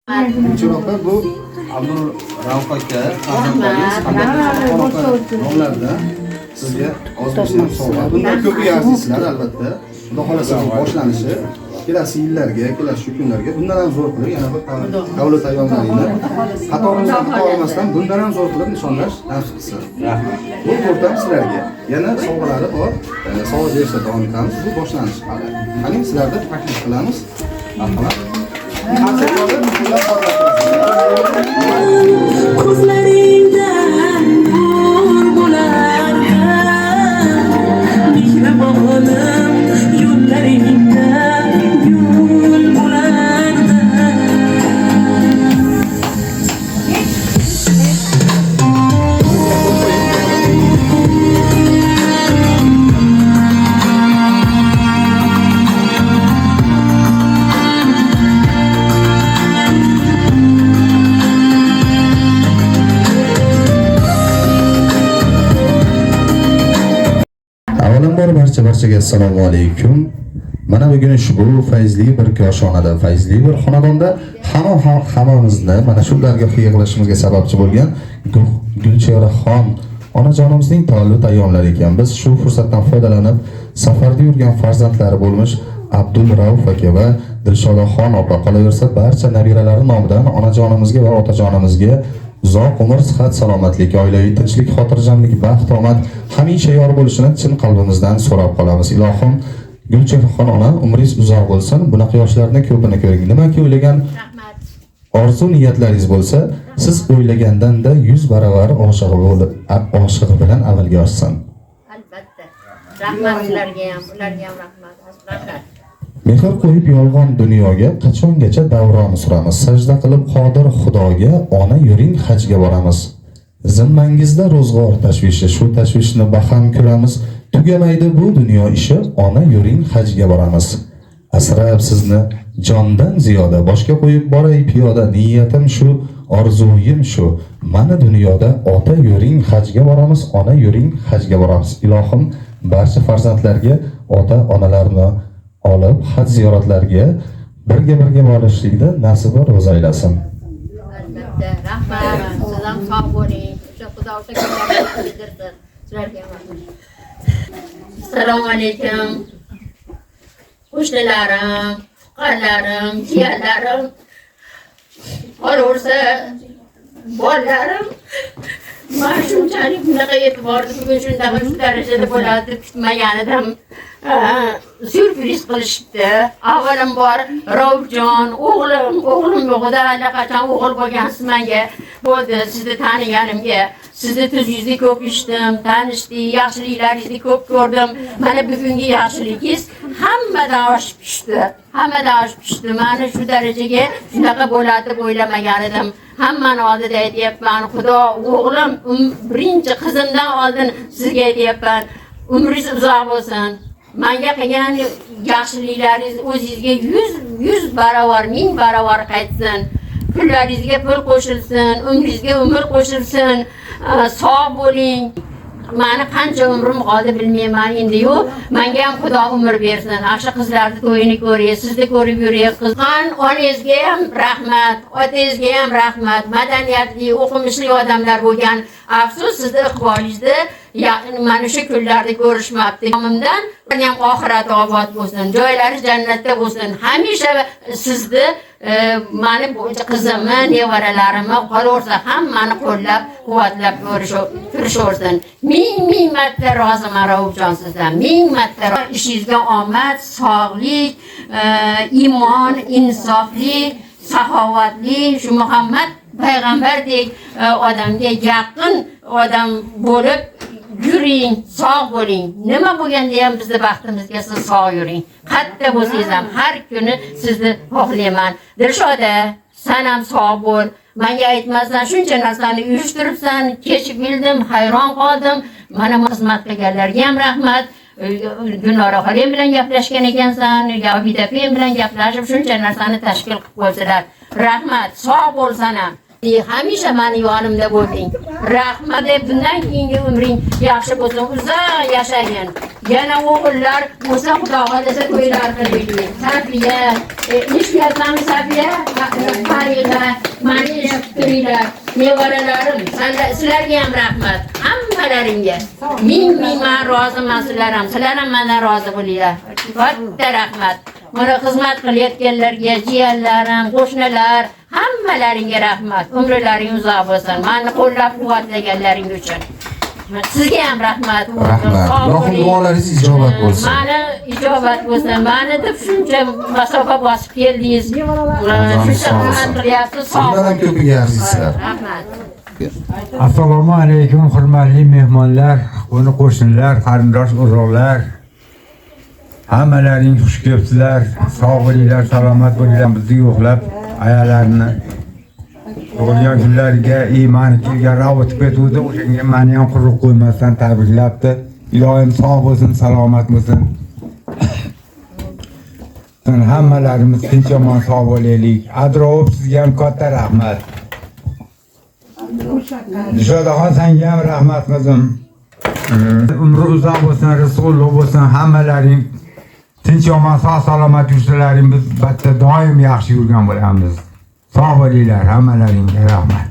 Chiroqda bu Abdul Rauf aka nomlarda sizga ozgina sovg'a. Bundan ko'p yazdingizlar albatta. Xudo xolasa boshlanishi kelasi yillarga, kelasi kunlarga bundan ham zo'r qilib yana bir davlat ayollarini qatorimizdan qolmasdan bundan ham zo'r qilib nishonlash nasib qilsin. Rahmat. Bu to'rtam sizlarga. Yana sovg'alari bor. Sovg'a berishda davom etamiz. Bu boshlanish hali. Qani sizlarga taklif qilamiz. Marhamat. Ko'zlaringdan nur bo'larkan, mehribonim yo'llaringdan gul bo'larkan. Avvalambor barchaga assalomu alaykum. Mana bugun ushbu fayzli bir koshonada, fayzli bir xonadonda hammamizni mana shu dargohga yig'ilishimizga sababchi bo'lgan Gulchehraxon onajonimizning tavallud ayyomlari ekan. Biz shu fursatdan foydalanib safarda yurgan farzandlari bo'lmish Abdul Rauf aka va Dilshodaxon opa, qolaversa barcha nabiralari nomidan onajonimizga va otajonimizga uzoq umr, sihat, salomatlik, oilaviy tinchlik, xotirjamlik, baxt, omad hamisha yor bo'lishini chin qalbimizdan so'rab qolamiz. Ilohim Gulchehraxon ona umringiz uzoq bo'lsin. Bunaqa yoshlarni ko'pini ko'ring. Nimaki o'ylagan orzu niyatlaringiz bo'lsa, siz o'ylagandan-da 100 baravar oshig'i bilan amalga oshsin. Albatta. Rahmat sizlarga ham, ularga ham rahmat. Mehr qo'yib yolg'on dunyoga qachongacha davron suramiz. Sajda qilib qodir Xudoga ona yuring hajga boramiz. Zimmangizda ro'zg'or tashvishi, shu tashvishni baham ko'ramiz. Tugamaydi bu dunyo ishi, ona yuring hajga boramiz. Asrab sizni jondan ziyoda, boshqa qo'yib boray piyoda, niyatim shu, orzuyim shu. Mana dunyoda ota yuring hajga boramiz, ona yuring hajga boramiz. Ilohim barcha farzandlarga ota onalarni olib haj ziyoratlariga birga borishlikda nasib va ro'za aylasin. Albatta, rahmat. Siz ham sog' bo'ling. Xudo o'sha kunlarni bildirsin. Sizlarga ham rahmat. Assalomu alaykum. Qo'shnilarim, fuqarlarim, jiyanlarim, qolaversa bolalarim. Men shunchalik bunaqa e'tiborni bugun shunaqa shu darajada bo'ladi deb kutmagan edim. Syurpriz qilishdi. Avvalambor Raufjon, o'g'lim yo'g'ida allaqachon o'g'il bo'lgansiz menga. Bo'ldi, sizni taniganimga. Sizni tuzingizni ko'p eshitdim, tanishdik, yaxshiliklaringizni ko'p ko'rdim. Mana bugungi yaxshiligingiz hammadan oshib tushdi. Mana shu darajaga shunaqa bo'ladi deb o'ylamagan edim. Hammani oldida aytyapman, Xudo o'g'lim, birinchi qizimdan oldin sizga aytyapman, umringiz uzoq bo'lsin. Menga qilgan yaxshiliklaringiz o'zingizga 100 baravar, 1000 baravar qaytsin. Pullaringizga pul qo'shilsin, umringizga umr qo'shilsin. Sog' bo'ling. Meni qancha umrim qoldi bilmayman endi-yu, menga ham Xudo umr bersin. Yaxshi qizlarning to'yini ko'ray, sizni ko'rib yuray. Qizg'an onangizga ham rahmat, otangizga ham rahmat. Madaniyatli, o'qimishli odamlar bo'lgan. Afsus, sizni iqbolingizni mana shu kunlarda ko'rishmabdi. Nomimdan ham oxirat obod bo'lsin, joylari jannatda bo'lsin. Hamisha sizni meni qizimni, nevaralarimni qolaversa hammani qo'llab, quvvatlab ko'rishaversin. Ming marta roziman Raufjon sizdan. Ming marta ishingizga omad, sog'lik, iymon, insoflik, saxovatli, shu Muhammad payg'ambardek odamga yaqin odam bo'lib yuring, sog' bo'ling. Nima bo'lganda ham bizni baxtimizga siz sog' yuring. Qayerda bo'lsangiz ham har kuni sizni xohlayman. Dilshoda, sen ham sog' bo'l. Menga aytmasdan shuncha narsani uyushtiribsan, kechib bildim, hayron qoldim. Mana xizmat qilganlarga ham rahmat. Gulnora xolam bilan gaplashgan ekansan, Abida opam bilan gaplashib shuncha narsani tashkil qilib qo'ydilar. Rahmat, sog' bo'lsan ham. Hamisha meni yonimda bo'lding. Rahmat, bundan keyingi umring yaxshi bo'lsin, uzoq yashagin. Yana o'g'illar bo'lsa xudo xohlasa to'ylar qilaylik. Safiya, ish kelyapsanmi Safiya? Farida, mani eshitib turinglar. Nevaralarim, sizlarga ham rahmat. Hammalaringga. Ming man roziman sizlar ham. Sizlar ham mendan rozi bo'linglar. Katta rahmat. Mana xizmat qilayotganlarga, jiyanlarim, qo'shnilar, hammalaringga rahmat. Umrlaring uzoq bo'lsin. Meni qo'llab-quvvatlaganlaring uchun. Sizga ham rahmat. Rahmat. Ilohim duolaringiz ijobat bo'lsin. Mani ijobat bo'lsin. Mani deb shuncha masofa bosib keldingiz. Shuncha xizmat qilyapsiz. Sizlardan ko'piga arzizlar. Rahmat. Assalomu alaykum hurmatli mehmonlar, qo'ni-qo'shnilar, qarindosh urug'lar. Hammalaring xush kelibsizlar. Sog' bo'linglar, salomat bo'linglar. Bizni yo'qlab ayalarini tug'ilgan kunlariga iymani kelgan o'tib ketuvdi. O'shanga meni ham quruq qo'ymasdan tabriklabdi. Ilohim sog' bo'lsin, salomat bo'lsin. Hammalarimiz tinch omon sog' bo'laylik. Adrov sizga ham katta rahmat. Dilshodaxon senga ham rahmat qizim. Umri uzoq bo'lsin, rizqi ulug' bo'lsin. Hammalaring tinch omon sog' salomat yursalaring, biz batta doim yaxshi yurgan bo'lamiz. Sog' bo'linglar, hammalaringga rahmat.